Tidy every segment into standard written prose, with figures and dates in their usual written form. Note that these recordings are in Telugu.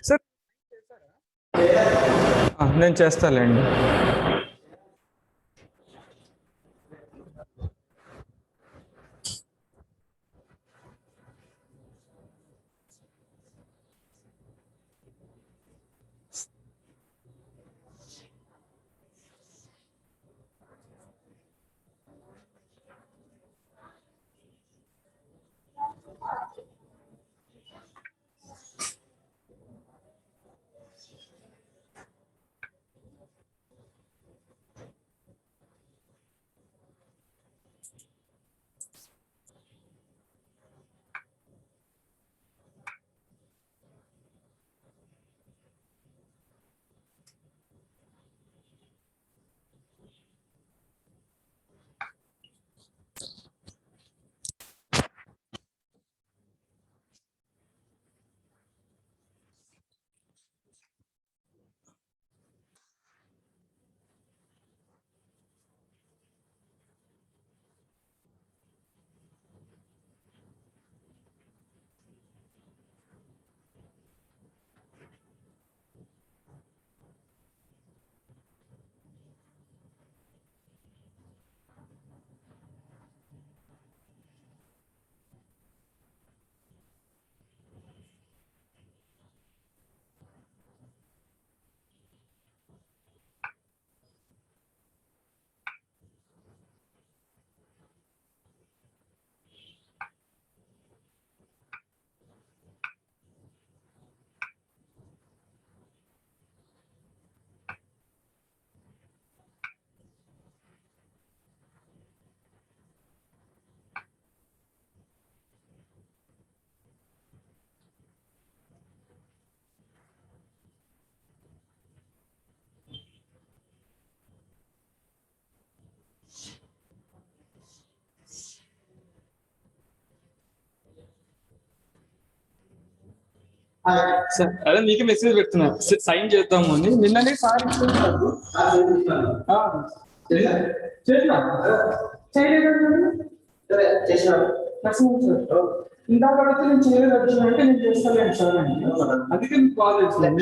సార్ నేను చేస్తాలేండి. సార్ అదే నీకు మెసేజ్ పెడుతున్నా, సైన్ చేద్దాము అని. నిన్ననే సార్ ఇందాక అడిగితే నేను చేయలేదు అంటే నేను చేస్తాను సార్ అని. అందుకే మీకు కాల్ చేస్తున్నాను.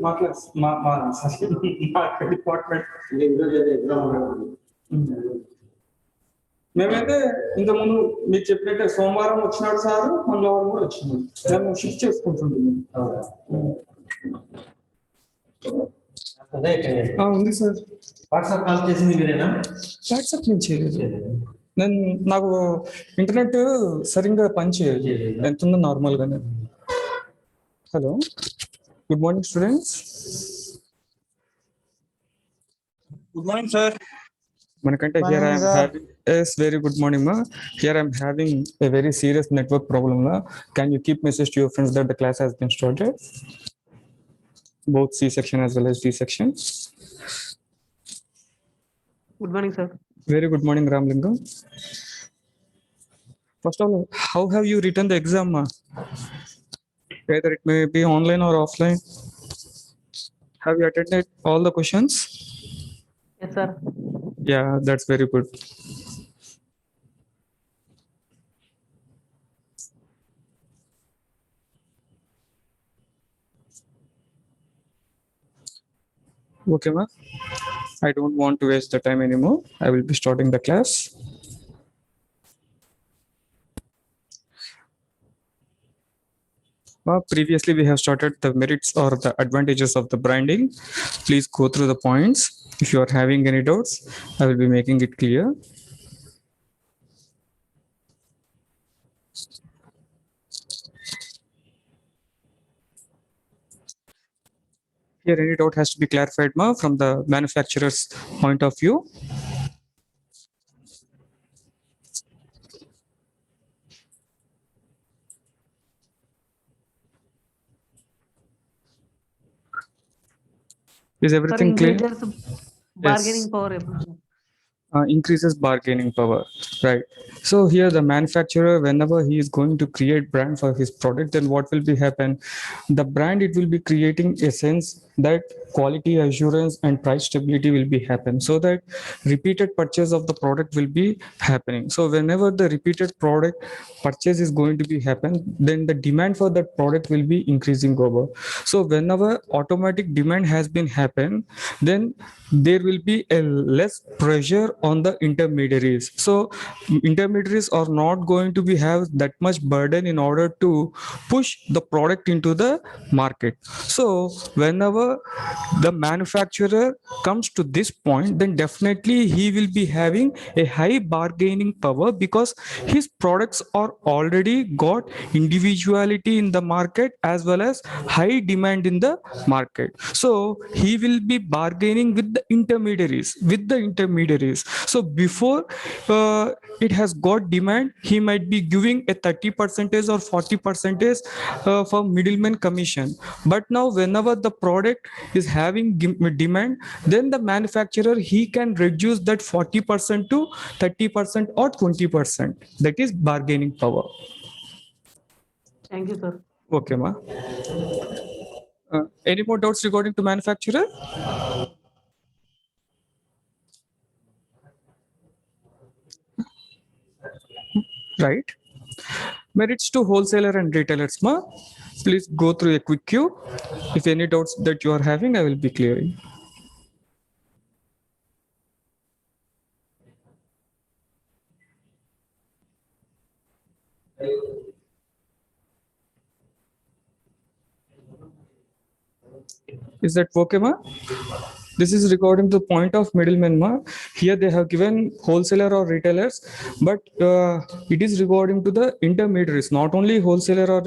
మా క్లాస్ మా డిపార్ట్మెంట్ మేమైతే ఇంతకుముందు మీరు చెప్పినట్టే సోమవారం వచ్చినాడు సార్, మంగళవారం కూడా వచ్చినాడు. మేము షిఫ్ట్ చేసుకుంటుంటాం. ఉంది సార్. వాట్సాప్ కాల్ చేసింది మీరేనా? వాట్సాప్ నేను చేయలేదు. నాకు ఇంటర్నెట్ సరిగ్గా పనిచేయదు, ఎంత ఉందో నార్మల్గానే. Hello, good morning students. Good morning sir. Manakanta, here I am having, yes, very good morning ma. Here I am having a very serious network problem la. Can you keep message to your friends that the class has been started? Both C section as well as D section. Good morning sir. Very good morning Ramlingam. First of all, how have you written the exam ma? Whether it may be online or offline. Have you attended all the questions? Yes sir. Yeah, that's very good. Okay, ma. I don't want to waste the time anymore. I will be starting the class. Previously, we have started the merits or the advantages of the branding. Please go through the points. If you are having any doubts, I will be making it clear. Here, any doubt has to be clarified from the manufacturer's point of view. Is everything clear? Bargaining power. Increases bargaining power, right? So here the manufacturer, whenever he is going to create brand for his product, then what will be happen? The brand, it will be creating a sense that quality assurance and price stability will be happen, so that repeated purchase of the product will be happening. So whenever the repeated product purchase is going to be happen, then the demand for that product will be increasing over. So whenever automatic demand has been happen, then there will be a less pressure on the intermediaries. So intermediaries are not going to be have that much burden in order to push the product into the market. So whenever the manufacturer comes to this point, then definitely he will be having a high bargaining power, because his products are already got individuality in the market as well as high demand in the market. So he will be bargaining with the intermediaries. So before it has got demand, he might be giving a 30 percentage or 40 percentage for middleman commission. But now whenever the product is having demand, then the manufacturer, he can reduce that 40% to 30% or 20%. That is bargaining power. Thank you, sir. Okay, ma. Any more doubts regarding to manufacturer? Right. Merits to wholesaler and retailers, ma. Please go through a quick queue. If any doubts that you are having, I will be clearing. Is that okay, ma? This is regarding the point of middleman, ma. Here they have given wholesaler or retailers, but it is regarding to the intermediaries, not only wholesaler or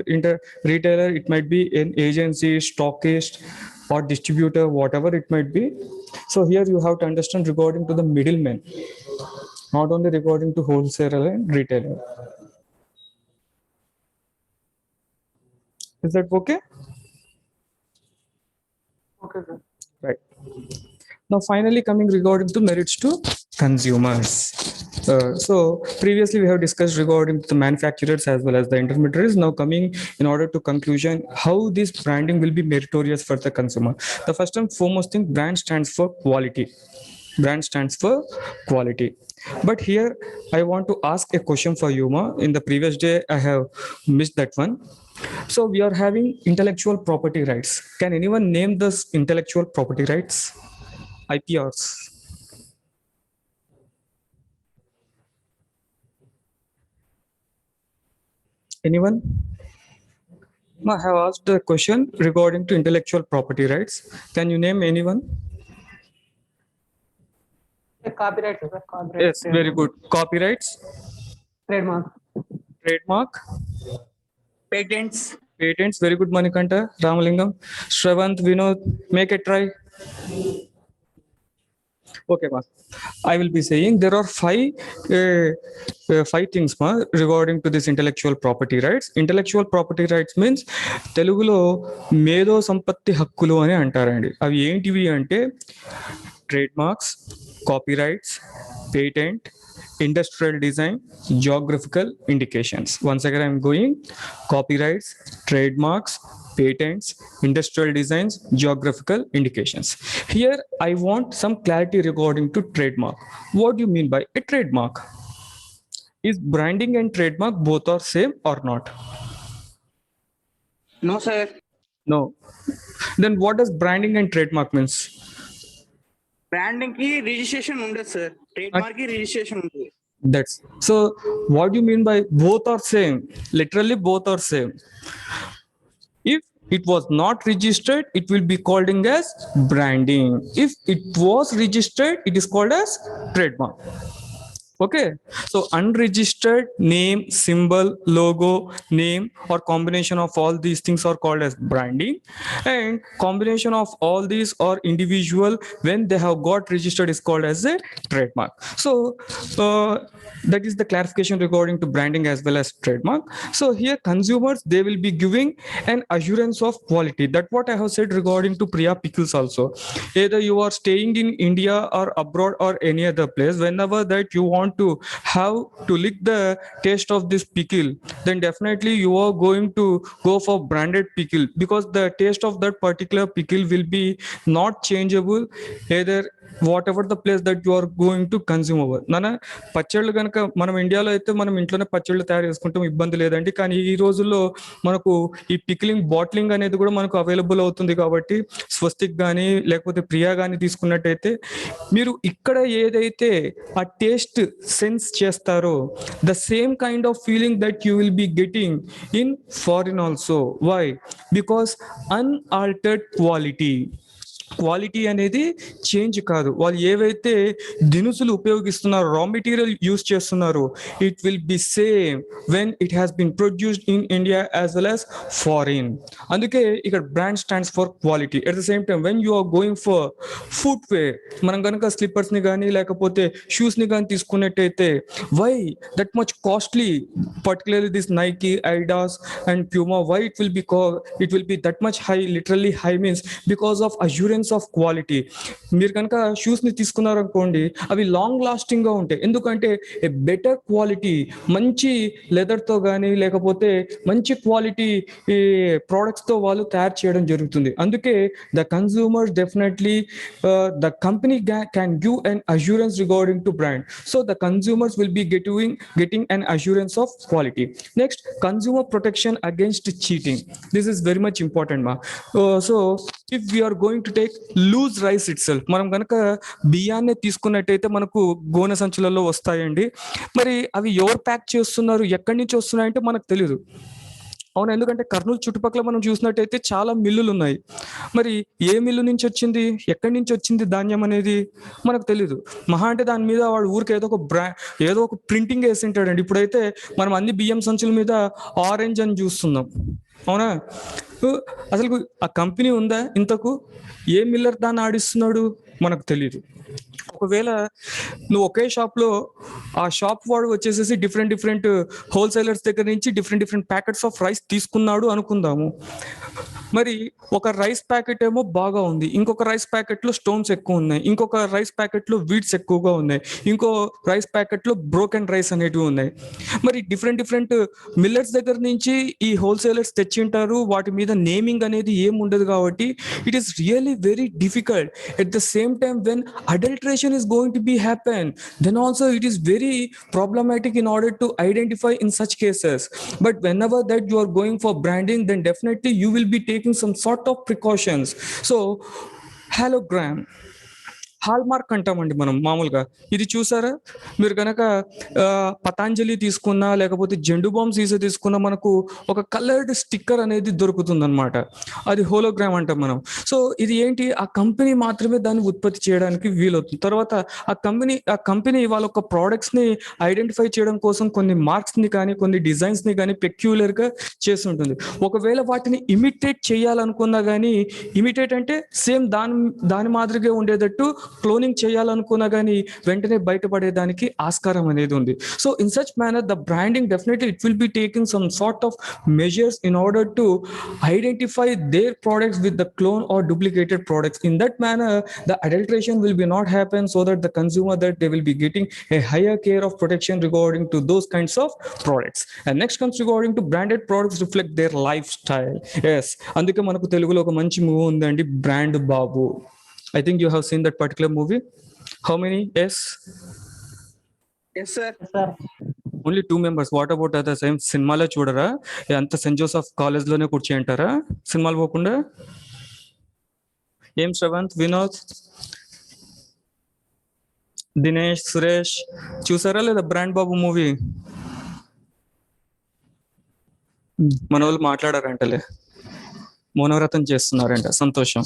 retailer. It might be an agency, stockist, or distributor, whatever it might be. So here you have to understand regarding to the middleman, not only regarding to wholesaler and retailer. Is that okay? Okay, sir. Right. Now, finally, coming regarding to merits to consumers. So previously we have discussed regarding the manufacturers as well as the intermediaries. Now coming in order to conclusion, how this branding will be meritorious for the consumer. The first and foremost thing, brand stands for quality. Brand stands for quality. But here I want to ask a question for you, Ma. In the previous day, I have missed that one. So we are having intellectual property rights. Can anyone name this intellectual property rights? IPRs. Anyone? I have asked a question regarding to intellectual property rights. Can you name anyone? Copyright, sir. Copyright. Yes, very good. Copyrights, Trademark. trademark, Patents. patents. Very good, Manikanta. Ramalingam, Shravant, Vinod, make a try. Okay, ma. I will be saying there are five things, ma, regarding to this intellectual property rights. Intellectual property rights means తెలుగులో మేధో సంపత్తి హక్కులు అని అంటారండి. అవి ఏంటివి అంటే trade marks, copyrights, patent, industrial design, geographical indications. Once again, I'm going copyrights, trademarks, patents, industrial designs, geographical indications. Here, I want some clarity regarding to trademark. What do you mean by a trademark? Is branding and trademark both are same or not? No, sir. No. Then what does branding and trademark means? Branding కి రిజిస్ట్రేషన్ ఉండదు సార్, ట్రేడ్ మార్క్ కి రిజిస్ట్రేషన్ ఉంటుంది. That's so. What do you mean by both are same? Literally, both are same. If it was not registered, it will be called as branding. If it was registered, it is called as trademark. Okay, so unregistered name, symbol, logo, name, or combination of all these things are called as branding, and combination of all these or individual when they have got registered is called as a trademark. So that is the clarification regarding to branding as well as trademark. So here consumers, they will be giving an assurance of quality. That what I have said regarding to Priya Pickles also. Either you are staying in India or abroad or any other place, whenever that you want want to have to lick the taste of this pickle, then definitely you are going to go for branded pickle, because the taste of that particular pickle will be not changeable either whatever the place that you are going to consume over. నానా పచ్చళ్ళు కనుక మనం ఇండియాలో అయితే మనం ఇంట్లోనే పచ్చళ్ళు తయారు చేసుకుంటాం, ఇబ్బంది లేదండి. కానీ ఈ రోజుల్లో మనకు ఈ పిక్లింగ్ బాటిలింగ్ అనేది కూడా మనకు అవైలబుల్ అవుతుంది. కాబట్టి స్వస్తిక్ కానీ లేకపోతే ప్రియా కానీ తీసుకున్నట్టయితే మీరు ఇక్కడ ఏదైతే ఆ టేస్ట్ సెన్స్ చేస్తారో the same kind of feeling that you will be getting in foreign also. Why? Because unaltered quality అనేది చేంజ్ కాదు. వాళ్ళు ఏవైతే దినుసులు ఉపయోగిస్తున్నారో, రా మెటీరియల్ యూస్ చేస్తున్నారో, it will be same when it has been produced in India as well as foreign. అందుకే ఇక్కడ brand stands for quality. At the same time when you are going for footwear, మనం కనుక స్లిప్పర్స్ ని కానీ లేకపోతే షూస్ ని కానీ తీసుకున్నట్టయితే why that much costly, particularly this Nike, Adidas and Puma, why it will be that much high, literally high means because of assurance of quality. మీరు కనుక షూస్ ని తీసుకున్నారు అనుకోండి, అవి లాంగ్ లాస్టింగ్ గా ఉంటాయి. ఎందుకంటే ఏ బెటర్ క్వాలిటీ, మంచి లెదర్ తో కానీ లేకపోతే మంచి క్వాలిటీ ప్రోడక్ట్స్ తో వాళ్ళు తయారు చేయడం జరుగుతుంది. అందుకే the consumers definitely the company can give an assurance regarding to brand. So the consumers will be getting an assurance of quality. Next, consumer protection against cheating. This is very much important, ma. So if we are going to take loose rice itself, మనం కనుక బియ్యాన్ని తీసుకున్నట్టయితే మనకు గోనె సంచులలో వస్తాయండి. మరి అవి ఎవరు ప్యాక్ చేస్తున్నారు, ఎక్కడి నుంచి వస్తున్నాయంటే మనకు తెలియదు. అవును, ఎందుకంటే కర్నూలు చుట్టుపక్కల మనం చూసినట్టయితే చాలా మిల్లులు ఉన్నాయి. మరి ఏ మిల్లు నుంచి వచ్చింది, ఎక్కడి నుంచి వచ్చింది ధాన్యం అనేది మనకు తెలీదు. మహా అంటే దాని మీద వాడు ఊరికి ఏదో ఒక ప్రింటింగ్ వేసి ఉంటాడండి. ఇప్పుడైతే మనం అన్ని బియ్యం సంచుల మీద ఆరెంజ్ అని చూస్తున్నాం. అవునా? అసలు ఆ కంపెనీ ఉందా? ఇంతకు ఏ మిల్లర్ దాన్ని ఆడిస్తున్నాడు మనకు తెలియదు. ఒకవేళ నువ్వు ఒకే షాప్ లో ఆ షాప్ వాడు వచ్చేసేసి డిఫరెంట్ హోల్సేలర్స్ దగ్గర నుంచి డిఫరెంట్ ప్యాకెట్స్ ఆఫ్ రైస్ తీసుకున్నాడు అనుకుందాము. మరి ఒక రైస్ ప్యాకెట్ ఏమో బాగా ఉంది, ఇంకొక రైస్ ప్యాకెట్ లో స్టోన్స్ ఎక్కువ ఉన్నాయి, ఇంకొక రైస్ ప్యాకెట్ లో వీడ్స్ ఎక్కువగా ఉన్నాయి, ఇంకో రైస్ ప్యాకెట్ లో బ్రోకెన్ రైస్ అనేటివి ఉన్నాయి. మరి డిఫరెంట్ మిల్లర్స్ దగ్గర నుంచి ఈ హోల్సేలర్స్ తెచ్చింటారు. వాటి మీద నేమింగ్ అనేది ఏం ఉండదు. కాబట్టి it is really very difficult. At the same time when adulteration is going to be happen, then also it is very problematic in order to identify in such cases. But whenever that you are going for branding, then definitely you will be taking some sort of precautions. So halogram, hallmark అంటామండి మనం మామూలుగా. ఇది చూసారా? మీరు కనుక పతాంజలి తీసుకున్నా లేకపోతే జెండు బామ్ సీసా తీసుకున్నా మనకు ఒక కలర్డ్ స్టిక్కర్ అనేది దొరుకుతుంది అనమాట. అది హోలోగ్రామ్ అంటాం మనం. సో ఇది ఏంటి, ఆ కంపెనీ మాత్రమే దాన్ని ఉత్పత్తి చేయడానికి వీలవుతుంది. తర్వాత ఆ కంపెనీ వాళ్ళ ఒక ప్రోడక్ట్స్ ని ఐడెంటిఫై చేయడం కోసం కొన్ని మార్క్స్ ని కానీ కొన్ని డిజైన్స్ ని కానీ పెక్యులర్ గా చేసి ఉంటుంది. ఒకవేళ వాటిని ఇమిటేట్ చేయాలనుకున్నా కానీ, ఇమిటేట్ అంటే సేమ్ దాని మాదిరిగా ఉండేటట్టు క్లోనింగ్ చేయాలనుకున్నా కానీ వెంటనే బయటపడేదానికి ఆస్కారం అనేది ఉంది. So in such manner the branding definitely it will be taking some sort of measures in order to identify their products with the clone or duplicated products. In that manner the adulteration will be not happen, so that the consumer that they will be getting a higher care of protection regarding to those kinds of products. And next comes regarding to branded products reflect their lifestyle. Yes, అందుకే మనకు తెలుగులో ఒక మంచి మూవీ ఉందండి, brand Babu. I think you have seen that particular movie. How many? Yes sir. Only 2 members. What about other same సినిమాలో చూడరా? అంత సెయింట్ జోసెఫ్ కాలేజ్ లోనే కూర్చుంటారా సినిమాలు పోకుండా? ఏం శ్రవంత్, వినోద్, దినేష్, సురేష్ చూసారా లేదా బ్రాండ్ బాబు మూవీ? మన వాళ్ళు మాట్లాడారంటలే, మౌనవ్రతం చేస్తున్నారంట, సంతోషం.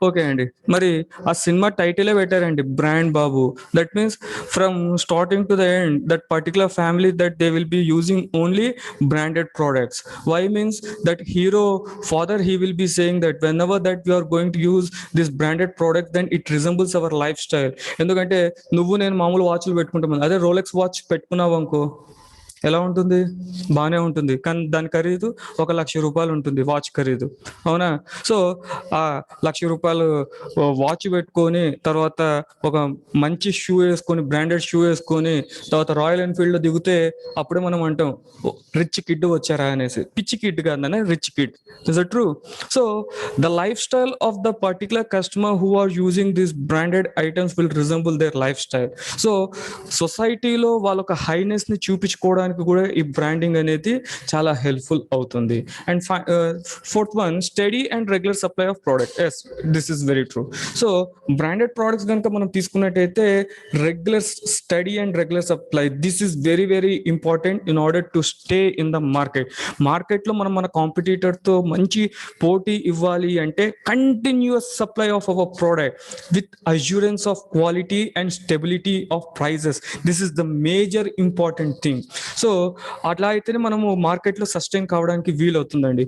ఓకే అండి, మరి ఆ సినిమా టైటిలే పెట్టారండి brand Babu. That means from starting to the end that particular family that they will B using only branded products. Why means that hero father he will be saying that whenever that we are going to use this branded product then it resembles our lifestyle. ఎందుకంటే నువ్వు నేను మామూలు వాచ్లు పెట్టుకుంటాం, అదే రోలెక్స్ వాచ్ పెట్టుకున్నావు అనుకో ఎలా ఉంటుంది? బాగానే ఉంటుంది, కానీ దాని ఖరీదు 1,00,000 ఉంటుంది, వాచ్ ఖరీదు, అవునా? సో ఆ 1,00,000 వాచ్ పెట్టుకొని తర్వాత ఒక మంచి షూ వేసుకొని, బ్రాండెడ్ షూ వేసుకొని తర్వాత రాయల్ ఎన్ఫీల్డ్ లో దిగితే అప్పుడే మనం అంటాం రిచ్ కిడ్ వచ్చారా అనేసి. పిచ్చి కిడ్ కాదనే rich kid. Is it true? So the lifestyle of the particular customer who are using this branded items will resemble their lifestyle. So సొసైటీలో వాళ్ళొక హైనెస్ ని చూపించుకోవడానికి కూడా ఈ బ్రాండింగ్ అనేది చాలా హెల్ప్ఫుల్ అవుతుంది. And fourth one, steady and regular supply of product. Yes, this is very true. So branded products కనుక మనం తీసుకున్నట్టయితే regular steady and regular supply, this is very very important in order to stay in the market. మార్కెట్లో మనం మన కాంపిటీటర్ తో మంచి పోటీ ఇవ్వాలి అంటే continuous supply of our product with assurance of quality and stability of prices. This is the major important thing. So అట్లా అయితేనే మనము మార్కెట్లో సస్టైన్ కావడానికి వీలవుతుందండి.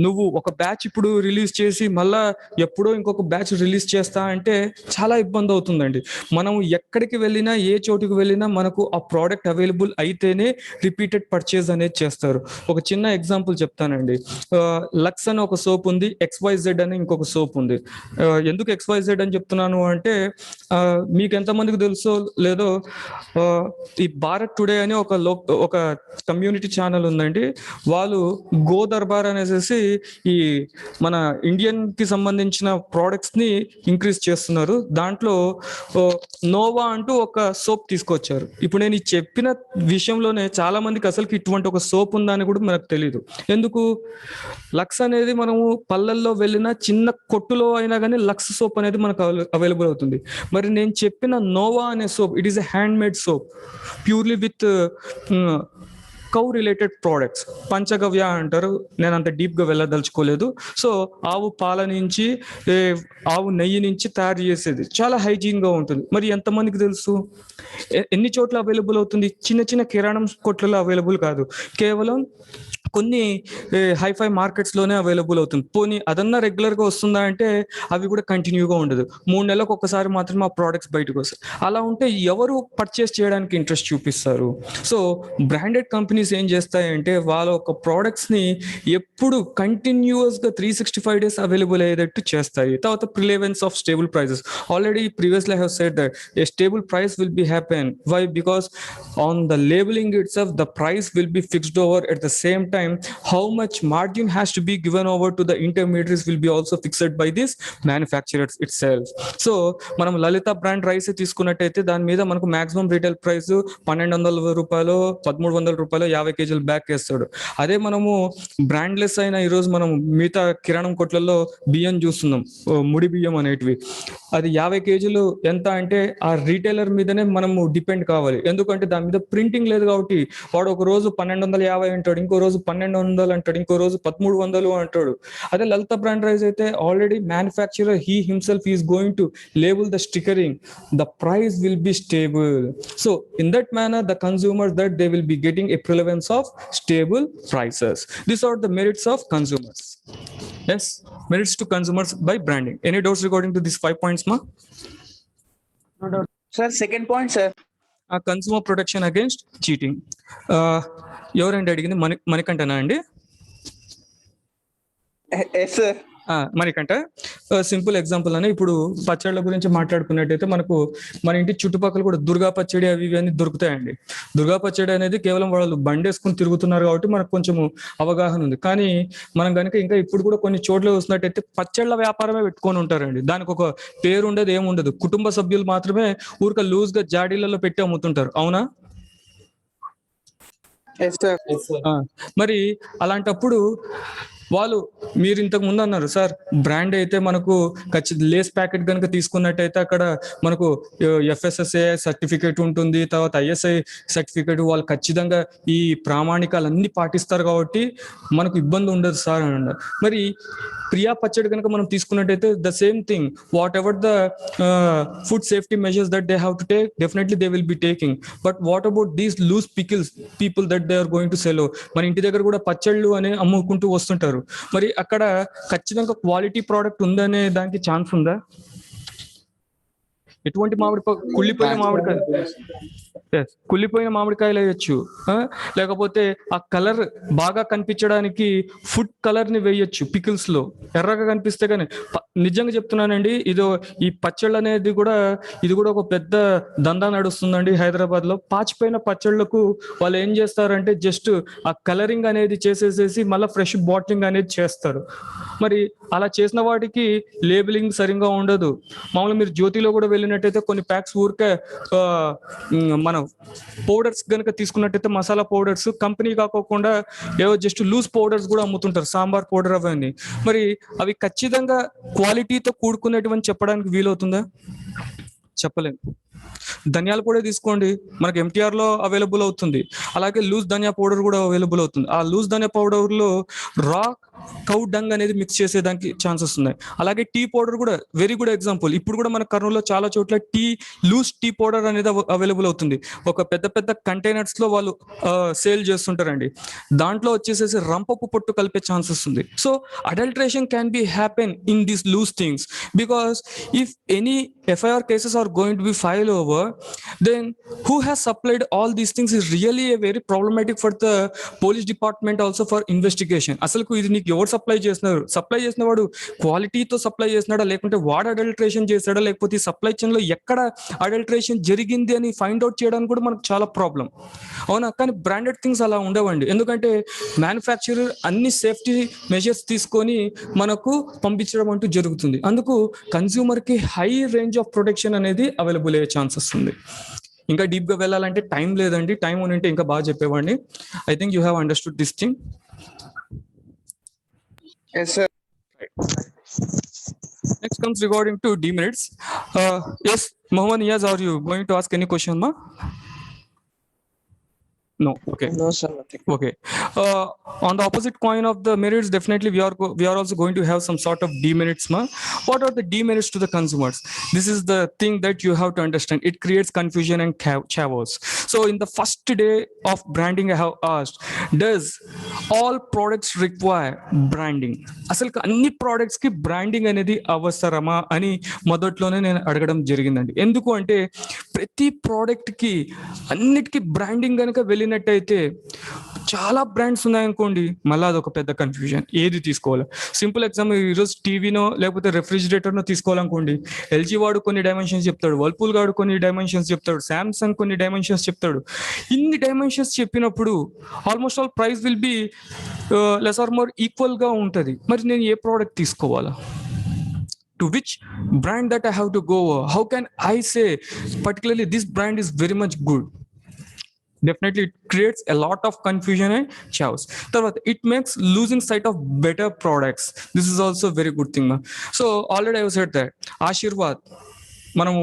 నువ్వు ఒక బ్యాచ్ ఇప్పుడు రిలీజ్ చేసి మళ్ళా ఎప్పుడో ఇంకొక బ్యాచ్ రిలీజ్ చేస్తా అంటే చాలా ఇబ్బంది అవుతుందండి. మనం ఎక్కడికి వెళ్ళినా, ఏ చోటుకి వెళ్ళినా మనకు ఆ ప్రోడక్ట్ అవైలబుల్ అయితేనే రిపీటెడ్ పర్చేజ్ అనేది చేస్తారు. ఒక చిన్న ఎగ్జాంపుల్ చెప్తానండి. లక్స్ అని ఒక సోప్ ఉంది, XYZ అని ఇంకొక సోప్ ఉంది. ఎందుకు XYZ అని చెప్తున్నాను అంటే మీకు ఎంతమందికి తెలుసో లేదో, ఈ భారత్ టుడే అని ఒక కమ్యూనిటీ ఛానల్ ఉందండి. వాళ్ళు గో దర్బార్ అనేసి ఈ మన ఇండియన్ కి సంబంధించిన ప్రోడక్ట్స్ ని ఇంక్రీజ్ చేస్తున్నారు. దాంట్లో నోవా అంటూ ఒక సోప్ తీసుకొచ్చారు. ఇప్పుడు నేను ఈ చెప్పిన విషయంలోనే చాలా మందికి అసలుకి ఇటువంటి ఒక సోప్ ఉందా అని కూడా మనకు తెలియదు. ఎందుకు? లక్స్ అనేది మనము పల్లెల్లో వెళ్ళిన చిన్న కొట్టులో అయినా కానీ లక్స్ సోప్ అనేది మనకు అవైలబుల్ అవుతుంది. మరి నేను చెప్పిన నోవా అనే soap, it is a hand made soap purely with cow related products. Panchagavya అంటారు, నేను అంత డీప్ గా వెళ్ళదలుచుకోలేదు. సో ఆవు పాల నుంచి, ఆవు నెయ్యి నుంచి తయారు చేసేది, చాలా హైజీన్ గా ఉంటుంది. మరి ఎంతమందికి తెలుసు? ఎన్ని చోట్ల అవైలబుల్ అవుతుంది? చిన్న చిన్న కిరాణం కొట్లలో అవైలబుల్ కాదు, కేవలం కొన్ని హైఫై మార్కెట్స్ లోనే అవైలబుల్ అవుతుంది. పోనీ అదన్నా రెగ్యులర్ గా వస్తుందా అంటే అవి కూడా కంటిన్యూగా ఉండదు. 3 నెలలకు ఒకసారి మాత్రమే ఆ ప్రోడక్ట్స్ బయటకు వస్తాయి. అలా ఉంటే ఎవరు పర్చేస్ చేయడానికి ఇంట్రెస్ట్ చూపిస్తారు? సో బ్రాండెడ్ కంపెనీస్ ఏం చేస్తాయంటే వాళ్ళ ఒక ప్రోడక్ట్స్ ని ఎప్పుడు కంటిన్యూస్ గా 365 days అవైలబుల్ అయ్యేటట్టు చేస్తాయి. తర్వాత prevalence of stable prices. Already previously I have said that a stable price will be happen. Why? Because on the labeling itself the price will be fixed over. At the same time how much margin has to be given over to the intermediaries will be also fixed by this manufacturers itself. So మనం లలిత బ్రాండ్ రైస్ తీసుకున్నట్టయితే దాని మీద మనకు మాక్సిమం రీటైల్ ప్రైస్ 1,200 రూపాయలు, 1,300 రూపాయలు 50 కేజీలు బ్యాక్ వేస్తాడు. అదే మనము బ్రాండ్లెస్ అయిన ఈరోజు మనం మిగతా కిరాణం కొట్లలో బియ్యం చూస్తున్నాం, ముడి బియ్యం అనేటివి. అది 50 కేజీలు ఎంత అంటే ఆ రీటైలర్ మీదనే మనము డిపెండ్ కావాలి. ఎందుకంటే దాని మీద ప్రింటింగ్ లేదు కాబట్టి వాడు ఒక రోజు 1,250 అంటాడు, ఇంకో రోజు 1,200 అంటాడు, ఇంకో రోజు 1,300 అంటాడు. అదే లలిత బ్రాండ్ రైస్ అయితే already manufacturer he himself is going to label the stickering, the price will be stable. So in that manner the consumers that they will be getting a prevalence of stable prices. These are the merits of consumers. Yes, merits to consumers by branding. Any doubts regarding to these 5 points, ma? No doubt. Sir, second point, sir. Consumer protection against cheating. ఎవరండి అడిగింది? మణికంఠనా అండి? Yes, sir. Manikanta, simple example అని ఇప్పుడు పచ్చళ్ళ గురించి మాట్లాడుకున్నట్టయితే మనకు మన ఇంటి చుట్టుపక్కల కూడా దుర్గా పచ్చడి అవి ఇవి అన్ని దొరుకుతాయండి. దుర్గా పచ్చడి అనేది కేవలం వాళ్ళు బండేసుకుని తిరుగుతున్నారు కాబట్టి మనకు కొంచెం అవగాహన ఉంది. కానీ మనం కనుక ఇంకా ఇప్పుడు కూడా కొన్ని చోట్ల చూసినట్టయితే పచ్చళ్ళ వ్యాపారమే పెట్టుకొని ఉంటారండి. దానికి ఒక పేరు ఉండదు, ఏముండదు. కుటుంబ సభ్యులు మాత్రమే ఊరిక లూజ్ గా జాడీలలో పెట్టి అమ్ముతుంటారు, అవునా? Yes, sir. మరి అలాంటప్పుడు వాళ్ళు, మీరు ఇంతకు ముందు అన్నారు సార్ బ్రాండ్ అయితే మనకు ఖచ్చితంగా లేస్ ప్యాకెట్ కనుక తీసుకున్నట్టయితే అక్కడ మనకు FSSAI సర్టిఫికేట్ ఉంటుంది, తర్వాత ISI సర్టిఫికేట్, వాళ్ళు ఖచ్చితంగా ఈ ప్రామాణికాలన్నీ పాటిస్తారు కాబట్టి మనకు ఇబ్బంది ఉండదు సార్ అని అన్నారు. మరి ప్రియా పచ్చడి కనుక మనం తీసుకున్నట్టయితే the same thing, whatever the food safety measures that they have to take, definitely they will be taking. But what about these loose pickles people that they are going to sell? మన ఇంటి దగ్గర కూడా పచ్చళ్ళు అని అమ్ముకుంటూ వస్తుంటారు. మరి అక్కడ ఖచ్చితంగా క్వాలిటీ ప్రోడక్ట్ ఉందనే దానికి ఛాన్స్ ఉందా? ఎటువంటి కుళ్ళిపోయిన మామిడికాయ, కుళ్ళిపోయిన మామిడికాయలు వేయచ్చు, లేకపోతే ఆ కలర్ బాగా కనిపించడానికి ఫుడ్ కలర్ ని వేయచ్చు పికిల్స్ లో, ఎర్రగా కనిపిస్తే. కానీ నిజంగా చెప్తున్నానండి, ఈ పచ్చళ్ళు అనేది కూడా ఇది కూడా ఒక పెద్ద దందా నడుస్తుందండి హైదరాబాద్ లో. పాచిపోయిన పచ్చళ్లకు వాళ్ళు ఏం చేస్తారంటే జస్ట్ ఆ కలరింగ్ అనేది చేసేసేసి మళ్ళీ ఫ్రెష్ బాటిలింగ్ అనేది చేస్తారు. మరి అలా చేసిన వాటికి లేబులింగ్ సరిగ్గా ఉండదు. మామూలుగా మీరు జ్యోతిలో కూడా వెళ్ళినట్టయితే కొన్ని ప్యాక్స్ ఊరికే మనం పౌడర్స్ కనుక తీసుకున్నట్టయితే మసాలా పౌడర్స్ కంపెనీ కాకోకుండా ఏవో జస్ట్ లూజ్ పౌడర్స్ కూడా అమ్ముతుంటారు, సాంబార్ పౌడర్ అవన్నీ. మరి అవి ఖచ్చితంగా క్వాలిటీతో కూడుకునేటువంటి చెప్పడానికి వీలవుతుందా? చెప్పలేము. ధనియాల పొడి తీసుకోండి, మనకి MTR లో అవైలబుల్ అవుతుంది. అలాగే లూజ్ ధనియా పౌడర్ కూడా అవైలబుల్ అవుతుంది. ఆ లూజ్ ధనియా పౌడర్ లో రా కౌ డంగ్ అనేది మిక్స్ చేసేదానికి ఛాన్సెస్ ఉన్నాయి. అలాగే టీ పౌడర్ కూడా వెరీ గుడ్ ఎగ్జాంపుల్. ఇప్పుడు కూడా మన కర్నూలులో చాలా చోట్ల లూజ్ టీ పౌడర్ అనేది అవైలబుల్ అవుతుంది. ఒక పెద్ద పెద్ద కంటైనర్స్ లో వాళ్ళు సేల్ చేస్తుంటారండి. దాంట్లో వచ్చేసేసి రంపపు పొట్టు కలిపే ఛాన్సెస్ ఉంది. So adulteration can be happen in these loose things, because if any FIR cases are going to be filed over, then who has supplied all these things is really a very problematic for the police department also for investigation. అసలు ఇది నీకు ఎవరు సప్లై చేస్తున్నారు? సప్లై చేసిన వాడు క్వాలిటీతో సప్లై చేసినాడా, లేకుంటే వాడు అడల్ట్రేషన్ చేశాడా, లేకపోతే ఈ సప్లై చైన్ లో ఎక్కడ అడల్ట్రేషన్ జరిగింది అని ఫైండ్ అవుట్ చేయడానికి కూడా మనకు చాలా ప్రాబ్లం. అవునా? కానీ బ్రాండెడ్ థింగ్స్ అలా ఉండవండి. ఎందుకంటే మ్యానుఫ్యాక్చరర్ అన్ని సేఫ్టీ మెజర్స్ తీసుకొని మనకు పంపించడం అంటూ జరుగుతుంది. అందుకు కన్స్యూమర్ కి హై రేంజ్ ఆఫ్ ప్రొటెక్షన్ అనేది అవైలబుల్ అయ్యే ఛాన్సెస్ ఉంది. ఇంకా డీప్ గా వెళ్ళాలంటే టైం లేదండి, టైం ఉంటే ఇంకా బాగా చెప్పేవాడిని. I think you have understood this thing. Yes, sir. Next comes regarding to demerits. Yes, Mohammed Niyaz, are you going to ask any question, ma? No. Okay. No, sir, nothing. Okay. On the opposite coin of the merits, definitely we are also going to have some sort of demerits, ma. What are the demerits to the consumers? This is the thing that you have to understand. It creates confusion and chaos. So in the first day of branding, I have asked, does all products require branding? అసలు అన్ని products కి branding అనేది అవసరమా అని మొదట్లోనే నేను అడగడం జరిగిందండి. ఎందుకు అంటే ప్రతి product కి అన్నిటికీ బ్రాండింగ్ కనుక వెళ్ళినట్టయితే చాలా బ్రాండ్స్ ఉన్నాయనుకోండి, మళ్ళీ అదొక పెద్ద కన్ఫ్యూజన్. ఏది తీసుకోవాలి? సింపుల్ ఎగ్జాంపుల్, ఈరోజు టీవీనో లేకపోతే రెఫ్రిజిరేటర్నో తీసుకోవాలనుకోండి, LG వాడు కొన్ని డైమెన్షన్స్ చెప్తాడు, వర్ల్పూల్ గాడు కొన్ని డైమెన్షన్స్ చెప్తాడు, సామ్సంగ్ కొన్ని డైమెన్షన్స్ చెప్తాడు. ఇన్ని డైమెన్షన్స్ చెప్పినప్పుడు almost all price will be less or more equal గా ఉంటుంది. మరి నేను ఏ ప్రోడక్ట్ తీసుకోవాలా? To which brand that I have to go? How can I say particularly this brand is very much good? Definitely it creates a lot of confusion and chaos. It makes losing sight of better products. This is also a very good thing. So already I have said that Ashirvad మనము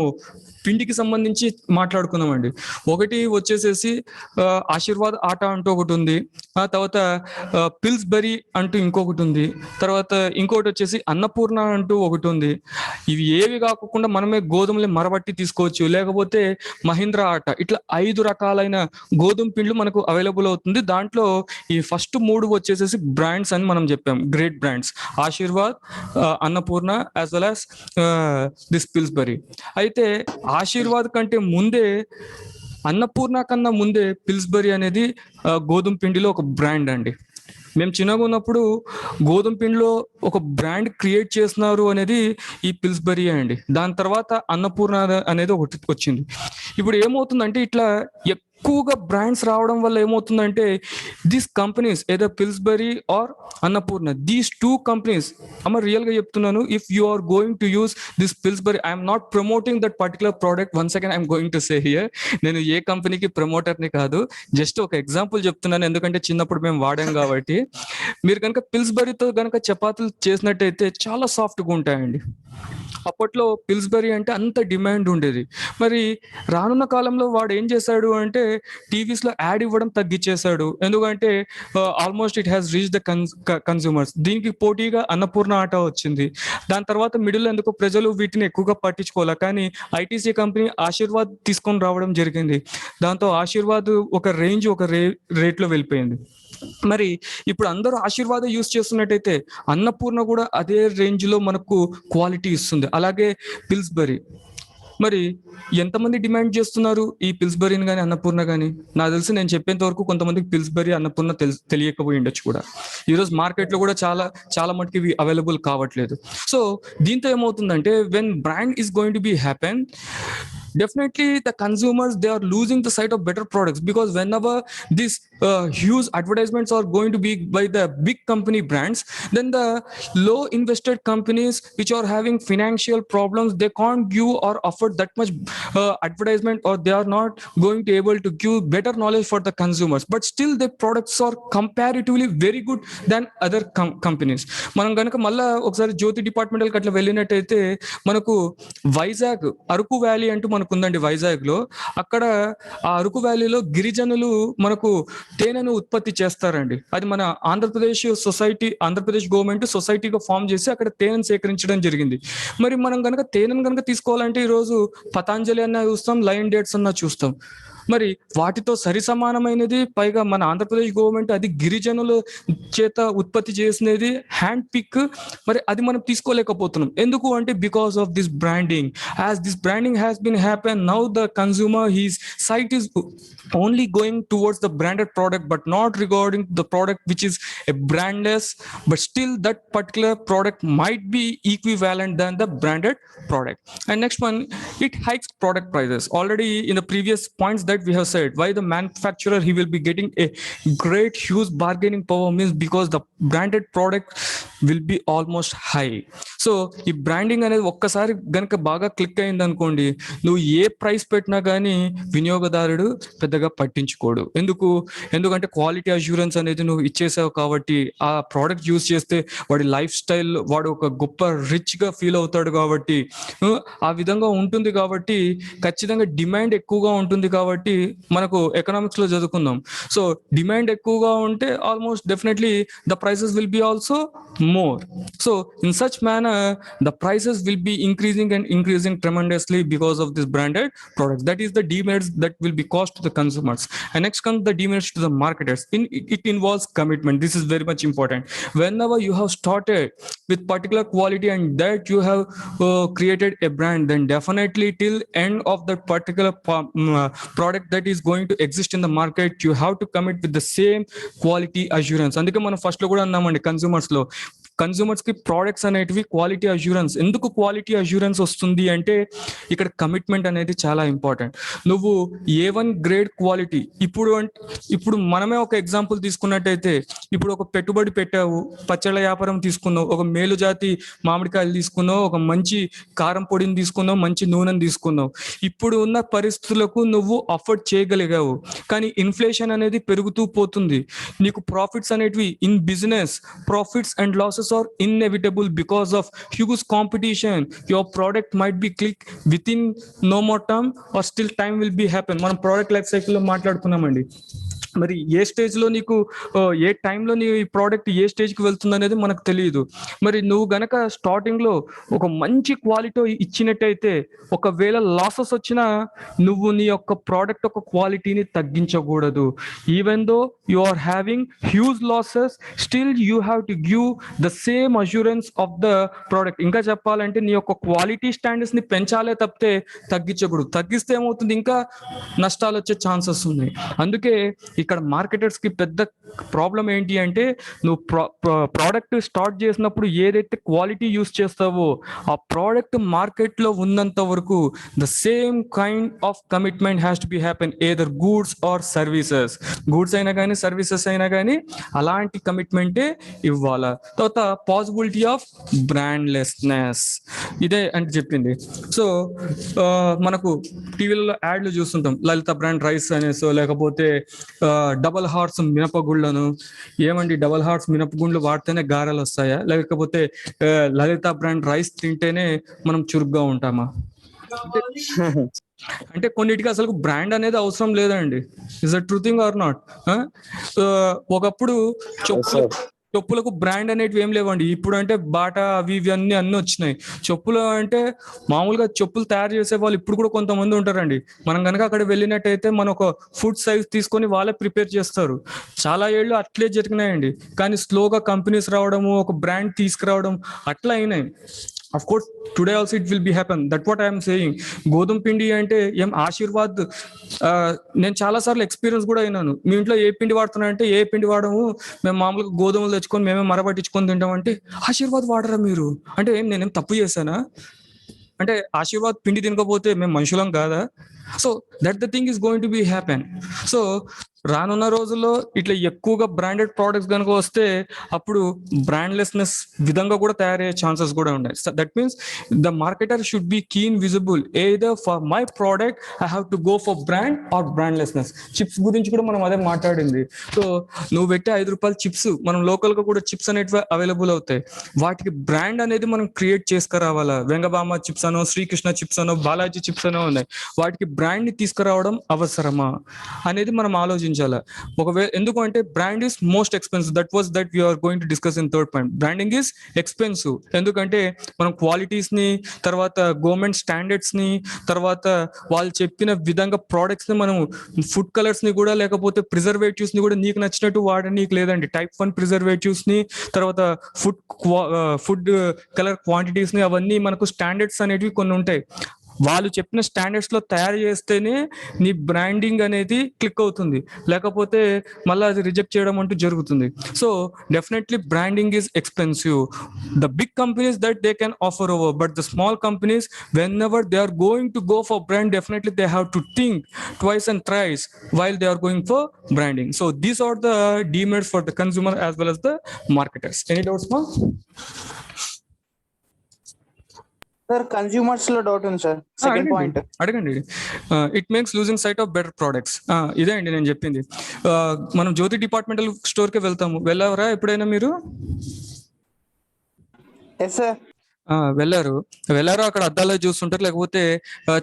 పిండికి సంబంధించి మాట్లాడుకుందామండి. ఒకటి వచ్చేసేసి ఆశీర్వాద్ ఆట అంటూ ఒకటి ఉంది, ఆ తర్వాత పిల్స్బెరీ అంటూ ఇంకొకటి ఉంది, తర్వాత ఇంకోటి వచ్చేసి అన్నపూర్ణ అంటూ ఒకటి ఉంది. ఇవి ఏవి కాకుండా మనమే గోధుమలు మరబట్టి తీసుకోవచ్చు, లేకపోతే మహీంద్రా ఆట, ఇట్లా 5 రకాలైన గోధుమ పిండ్లు మనకు అవైలబుల్ అవుతుంది. దాంట్లో ఈ ఫస్ట్ 3 వచ్చేసేసి బ్రాండ్స్ అని మనం చెప్పాం, great brands, Aashirvaad, Annapurna as well as this Pillsbury. అయితే ఆశీర్వాద్ కంటే ముందే, అన్నపూర్ణ కన్నా ముందే పిల్స్బెరీ అనేది గోధుమ పిండిలో ఒక బ్రాండ్ అండి. మేము చిన్నగా ఉన్నప్పుడు గోధుమ పిండిలో ఒక బ్రాండ్ క్రియేట్ చేస్తున్నారు అనేది ఈ పిల్స్బెరీ అండి. దాని తర్వాత అన్నపూర్ణ అనేది ఒకటి వచ్చింది. ఇప్పుడు ఏమవుతుందంటే ఇట్లా ఎక్కువగా బ్రాండ్స్ రావడం వల్ల ఏమవుతుందంటే these companies either Pillsbury or Annapurna, these 2 companies, అమ్మ రియల్ గా చెప్తున్నాను, if you are going to use this Pillsbury, I'm not promoting that particular product, one second I'm going to say here, నేను ఏ కంపెనీకి ప్రమోటర్ని కాదు, జస్ట్ ఒక ఎగ్జాంపుల్ చెప్తున్నాను, ఎందుకంటే చిన్నప్పుడు మేము వాడాం కాబట్టి. మీరు కనుక పిల్స్బెరీతో కనుక చపాతీలు చేసినట్టయితే చాలా సాఫ్ట్గా ఉంటాయండి. అప్పట్లో పిల్స్బెరీ అంటే అంత డిమాండ్ ఉండేది. మరి రానున్న కాలంలో వాడు ఏం చేశాడు అంటే టీవీస్ లో యాడ్ ఇవ్వడం తగ్గించేశాడు. ఎందుకంటే almost it has reach the consumers. దీనికి పోటీగా అన్నపూర్ణ ఆట వచ్చింది. దాని తర్వాత మిడిల్ ఎందుకు ప్రజలు వీటిని ఎక్కువగా పట్టించుకోవాలి, కానీ ఐటీసీ కంపెనీ ఆశీర్వాద్ తీసుకొని రావడం జరిగింది. దాంతో ఆశీర్వాద్ ఒక రేంజ్ ఒక రేట్లో వెళ్ళిపోయింది. మరి ఇప్పుడు అందరూ ఆశీర్వాద యూస్ చేస్తున్నట్టయితే అన్నపూర్ణ కూడా అదే రేంజ్ లో మనకు క్వాలిటీ ఇస్తుంది. అలాగే పిల్స్బెరీ మరి ఎంతమంది డిమాండ్ చేస్తున్నారు ఈ పిల్స్బరీని కానీ అన్నపూర్ణ కానీ? నాకు తెలిసి నేను చెప్పేంత వరకు కొంతమందికి పిల్స్బరీ అన్నపూర్ణ తెలియకపోయి ఉండొచ్చు కూడా. ఈరోజు మార్కెట్లో కూడా చాలా మటుకు ఇవి అవైలబుల్ కావట్లేదు. సో దీంతో ఏమవుతుందంటే when brand is going to be happen, definitely the consumers, they are losing the sight of better products, because whenever these huge advertisements are going to be by the big company brands, then the low invested companies which are having financial problems, they can't give or offer that much advertisement, or they are not going to able to give better knowledge for the consumers, but still their products are comparatively very good than other companies. మనం గనక మళ్ళా ఒకసారి జ్యోతి డిపార్ట్మెంటల్ అట్లా వెళ్ళినట్టయితే మనకు వైజాగ్ అరకు వ్యాలీ అంటూ మనకు ఉందండి వైజాగ్ లో. అక్కడ ఆ అరకు వ్యాలీలో గిరిజనులు మనకు తేనెను ఉత్పత్తి చేస్తారండి. అది మన ఆంధ్రప్రదేశ్ గవర్నమెంట్ సొసైటీగా ఫామ్ చేసి అక్కడ తేనెను సేకరించడం జరిగింది. మరి మనం కనుక తేనెను కనుక తీసుకోవాలంటే ఈరోజు పతాంజలి అన్న చూస్తాం, లయన్ డేట్స్ అన్న చూస్తాం. మరి వాటితో సరి సమానమైనది, పైగా మన ఆంధ్రప్రదేశ్ గవర్నమెంట్ అది గిరిజనుల చేత ఉత్పత్తి చేసినది, హ్యాండ్ పిక్. మరి అది మనం తీసుకోలేకపోతున్నాం. ఎందుకు అంటే because of this branding. As this branding has been happen, now the consumer his sight is only going towards the branded product, but not regarding the product which is a brandless, but still that particular product might be equivalent than the branded product. And next one, it hikes product prices. Already in the previous points that we have said, why the manufacturer he will be getting a great huge bargaining power means because the branded product will be almost high. So ఈ బ్రాండింగ్ అనేది ఒక్కసారి గనక బాగా క్లిక్ అయింది అనుకోండి, నువ్వు ఏ ప్రైస్ పెట్టినా కానీ వినియోగదారుడు పెద్దగా పట్టించుకోడు. ఎందుకంటే క్వాలిటీ అష్యూరెన్స్ అనేది నువ్వు ఇచ్చేసావు కాబట్టి, ఆ ప్రోడక్ట్ యూజ్ చేస్తే వాడి లైఫ్ స్టైల్ వాడు ఒక గొప్ప రిచ్ గా ఫీల్ అవుతాడు కాబట్టి, ఆ విధంగా ఉంటుంది కాబట్టి ఖచ్చితంగా డిమాండ్ ఎక్కువగా ఉంటుంది. కాబట్టి మనకు ఎకనామిక్స్ లో చదువుకుందాం. సో డిమాండ్ ఎక్కువగా ఉంటే almost definitely the prices will be also more. So in such manner the prices will be increasing tremendously because of this branded products. That is the demerits that will be caused to the consumers. And next comes the demerits to the marketers. It involves commitment. This is very much important. Whenever you have started with particular quality and that you have created a brand, then definitely till end of that particular product that is going to exist in the market, you have to commit with the same quality assurance. అందుకే మనం ఫస్ట్ లో కూడా అన్నామండి, కన్స్యూమర్స్ కి ప్రోడక్ట్స్ అనేటివి క్వాలిటీ అష్యూరెన్స్. ఎందుకు క్వాలిటీ అష్యూరెన్స్ వస్తుంది అంటే ఇక్కడ కమిట్మెంట్ అనేది చాలా ఇంపార్టెంట్. నువ్వు A1 గ్రేడ్ క్వాలిటీ, ఇప్పుడు మనమే ఒక ఎగ్జాంపుల్ తీసుకున్నట్టయితే, ఇప్పుడు ఒక పెట్టుబడి పెట్టావు, పచ్చళ్ళ వ్యాపారం తీసుకున్నావు, ఒక మేలు జాతి మామిడికాయలు తీసుకున్నావు, ఒక మంచి కారం పొడిని తీసుకున్నావు, మంచి నూనెని తీసుకున్నావు. ఇప్పుడు ఉన్న పరిస్థితులకు నువ్వు అఫోర్డ్ చేయగలిగావు, కానీ ఇన్ఫ్లేషన్ అనేది పెరుగుతూ పోతుంది. నీకు ప్రాఫిట్స్ అనేటివి in business, profits and losses are inevitable because of huge competition. Your product might be click within no more term, or still time will be happen. మనం ప్రోడక్ట్ లైఫ్ సైకిల్ లో మాట్లాడుకున్నామండి. మరి ఏ స్టేజ్ లో నీకు ఏ టైంలో నీ ప్రోడక్ట్ ఏ స్టేజ్ కి వెళ్తుంది అనేది మనకు తెలియదు. మరి నువ్వు గనక స్టార్టింగ్ లో ఒక మంచి క్వాలిటీ ఇచ్చినట్టయితే, ఒకవేళ లాసెస్ వచ్చినా నువ్వు నీ యొక్క ప్రోడక్ట్ యొక్క క్వాలిటీని తగ్గించకూడదు. Even though you are having huge losses, still you have to give the same assurance of the product. ఇంకా చెప్పాలంటే నీ యొక్క క్వాలిటీ స్టాండర్డ్స్ ని పెంచాలే తప్పితే తగ్గించకూడదు. తగ్గిస్తే ఏమవుతుంది, ఇంకా నష్టాలు వచ్చే ఛాన్సెస్ ఉన్నాయి. అందుకే ఇక్కడ మార్కెటర్స్ కి పెద్ద ప్రాబ్లం ఏంటి అంటే, నువ్వు ప్రోడక్ట్ స్టార్ట్ చేసినప్పుడు ఏదైతే క్వాలిటీ యూస్ చేస్తావో ఆ ప్రోడక్ట్ మార్కెట్ లో ఉన్నంత వరకు the same kind of commitment has to be happen, either goods or services. Goods అయినా కానీ సర్వీసెస్ అయినా కానీ అలాంటి కమిట్మెంటే ఇవ్వాలా. తర్వాత పాసిబిలిటీ ఆఫ్ బ్రాండ్లెస్నెస్, ఇదే అంటే చెప్పింది. సో మనకు టీవీలలో యాడ్లు చూస్తుంటాం, లలిత బ్రాండ్ రైస్ అనేసో, లేకపోతే డబల్ హార్స్ మినపగుళ్ళను. ఏమండి, డబల్ హార్స్ మినపగుండ్లు వాడితేనే గారెలు వస్తాయా, లేకపోతే లలిత బ్రాండ్ రైస్ తింటేనే మనం చురుగ్గా ఉంటామా? అంటే కొన్నిటికి అసలు బ్రాండ్ అనేది అవసరం లేదండి. Is a true thing or not? ఒకప్పుడు చెప్పులకు బ్రాండ్ అనేటివి ఏం లేవండి. ఇప్పుడు అంటే బాటా అవి ఇవి అన్ని వచ్చినాయి. చెప్పులు అంటే మామూలుగా చెప్పులు తయారు చేసే వాళ్ళు ఇప్పుడు కూడా కొంతమంది ఉంటారండి. మనం కనుక అక్కడ వెళ్ళినట్టయితే మన ఒక ఫుడ్ సైజ్ తీసుకొని వాళ్ళే ప్రిపేర్ చేస్తారు. చాలా ఏళ్ళు అట్లే జరిగినాయండి. కానీ స్లోగా కంపెనీస్ రావడము, ఒక బ్రాండ్ తీసుకురావడం అట్లా అయినాయి. Of course, today also it will be happen. That's what I am saying. గోధుమ పిండి అంటే ఏం ఆశీర్వాద్ నేను చాలా సార్లు ఎక్స్పీరియన్స్ కూడా అయినాను. మీ ఇంట్లో ఏ పిండి వాడుతున్నారంటే ఏ పిండి వాడము, మేము మామూలుగా గోధుమలు తెచ్చుకొని మేమే మరపట్టించుకొని తింటామంటే ఆశీర్వాద్ వాడరా మీరు అంటే ఏం నేనేం తప్పు చేశానా? అంటే ఆశీర్వాద్ పిండి తినకపోతే మేము మనుషులం కాదా? So that the thing is going to be happen. So రానున్న రోజుల్లో ఇట్లా ఎక్కువగా బ్రాండెడ్ ప్రోడక్ట్స్ కనుక వస్తే అప్పుడు బ్రాండ్లెస్నెస్ విధంగా కూడా తయారయ్యే ఛాన్సెస్ కూడా ఉన్నాయి. That means the marketer should be keen visible either for my product I have to go for brand or brandlessness. Chips గురించి కూడా మనం అదే మాట్లాడింది. సో నువ్వు పెట్టే ₹5 చిప్స్ మనం లోకల్ గా కూడా చిప్స్ అనేవి అవైలబుల్ అవుతాయి. వాటికి బ్రాండ్ అనేది మనం క్రియేట్ చేసుకురావాలా. వెంగబామ చిప్స్ అనో, శ్రీకృష్ణ చిప్స్ అనో, బాలాజీ చిప్స్ అనో ఉన్నాయి. వాటికి బ్రాండ్ ని తీసుకురావడం అవసరమా అనేది మనం ఆలోచించాలి. ఒకవేళ ఎందుకంటే brand is most expensive. That we are going to discuss in third point. Branding is expensive ఎందుకంటే మనం క్వాలిటీస్ ని, తర్వాత గవర్నమెంట్ స్టాండర్డ్స్ ని, తర్వాత వాళ్ళు చెప్పిన విధంగా ప్రోడక్ట్స్ ని మనం ఫుడ్ కలర్స్ ని కూడా లేకపోతే ప్రిజర్వేటివ్స్ ని కూడా నీకు నచ్చినట్టు వాడనీకి లేదండి. Type 1 ప్రిజర్వేటివ్స్ ని, తర్వాత ఫుడ్ కలర్ క్వాంటిటీస్ ని, అవన్నీ మనకు స్టాండర్డ్స్ అనేటివి కొన్ని ఉంటాయి. వాళ్ళు చెప్పిన స్టాండర్డ్స్ లో తయారు చేస్తేనే నీ బ్రాండింగ్ అనేది క్లిక్ అవుతుంది, లేకపోతే మళ్ళీ అది రిజెక్ట్ చేయడం అంటూ జరుగుతుంది. So definitely branding is expensive. The big companies that they can offer over, but the small companies whenever they are going to go for brand, definitely they have to think twice and thrice while they are going for branding. So these are the demerits for the consumer as well as the marketers. Any doubts, ma'am? Sir consumers లో డౌట్ ఉంది సార్. సెకండ్ పాయింట్ అడగండి. It makes losing sight of better products. ఇదే అండి నేను చెప్పింది. మనం జ్యోతి డిపార్ట్మెంటల్ స్టోర్ కి వెళ్తాము. వెళ్ళావరా ఎప్పుడైనా మీరు? Yes sir. వెళ్ళారు అక్కడ అద్దాల్లో చూస్తుంటారు, లేకపోతే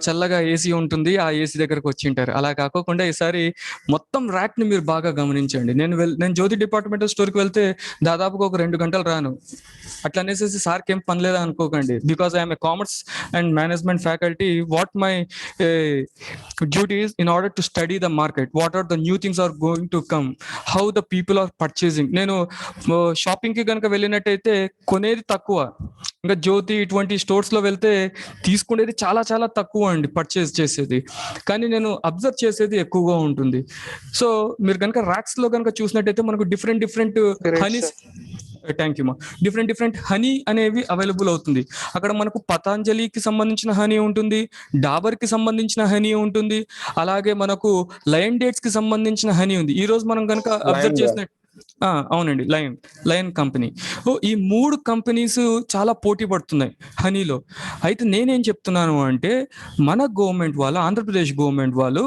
చల్లగా ఏసీ ఉంటుంది, ఆ ఏసీ దగ్గరకు వచ్చింటారు. అలా కాకుండా ఈసారి మొత్తం ర్యాక్ ని మీరు బాగా గమనించండి. నేను జ్యోతి డిపార్ట్మెంటల్ స్టోర్ కి వెళ్తే దాదాపుగా ఒక 2 గంటలు రాను. అట్లా అనేసి సార్కి ఏం పని లేదా అనుకోకండి. Because I'm a commerce and management faculty. What my duty is in order to study the market, what are the new things are going to come, how the people are purchasing. నేను షాపింగ్ కి కనుక వెళ్ళినట్టయితే కొనేది తక్కువ, ఇంకా జ్యోతి ఇటువంటి స్టోర్స్ లో వెళ్తే తీసుకునేది చాలా చాలా తక్కువ అండి, పర్చేస్ చేసేది. కానీ నేను అబ్జర్వ్ చేసేది ఎక్కువగా ఉంటుంది. సో మీరు కనుక ర్యాక్స్ లో కనుక చూసినట్టయితే మనకు డిఫరెంట్ హనీస్, థ్యాంక్ యూ మా, డిఫరెంట్ హనీ అనేవి అవైలబుల్ అవుతుంది. అక్కడ మనకు పతాంజలికి సంబంధించిన హనీ ఉంటుంది, డాబర్ కి సంబంధించిన హనీ ఉంటుంది, అలాగే మనకు లయన్ డేట్స్ కి సంబంధించిన హనీ ఉంది. ఈ రోజు మనం కనుక అబ్జర్వ్ చేసినట్టు అవునండి, లయన్ కంపెనీ. ఈ 3 కంపెనీస్ చాలా పోటీ పడుతున్నాయి హనీలో. అయితే నేనేం చెప్తున్నాను అంటే మన గవర్నమెంట్ వాళ్ళు, ఆంధ్రప్రదేశ్ గవర్నమెంట్ వాళ్ళు